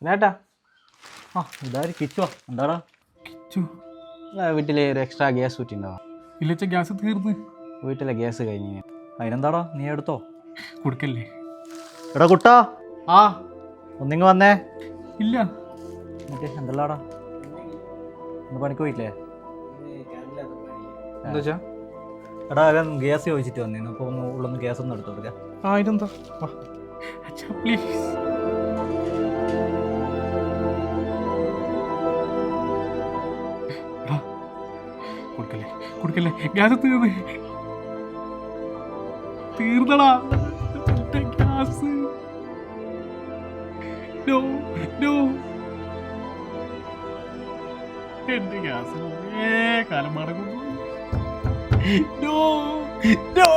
നേട്ടാ ഇതാര് കിച്ചുവാ? എന്താടാ? കിച്ചു വീട്ടിൽ ഒരു എക്സ്ട്രാ ഗ്യാസ് കുറ്റി ഉണ്ടാവാം. ഇല്ലച്ച ഗ്യാസ് തീർന്ന്. വീട്ടിലെ ഗ്യാസ് കഴിഞ്ഞ്. അതിനെന്താടാ, നീ എടുത്തോ. കൊടുക്കല്ലേ? എടാ കുട്ടാ, ആ ഒന്നിങ്ങ് വന്നേ. ഇല്ല. എന്നിട്ട് എന്തല്ലാടാ, ഇന്ന് പണിക്ക് പോയില്ലേ? എന്താ വെച്ചാ? എടാ അവൻ ഗ്യാസ് ചോദിച്ചിട്ട് വന്നിരുന്നു, അപ്പോൾ ഒന്ന് ഉള്ളൊന്ന് ഗ്യാസ് ഒന്ന് എടുത്തു കൊടുക്കാം. ഇതെന്താ? അച്ഛാ പ്ലീസ്. കൊടുക്കല്ലേ കൊടുക്കല്ലേ, ഗ്യാസ് തീർന്നടാ ഗ്യാസ്. നോ നോ, എന്റെ ഗ്യാസ് കാലം മടങ്ങുന്നു. No no.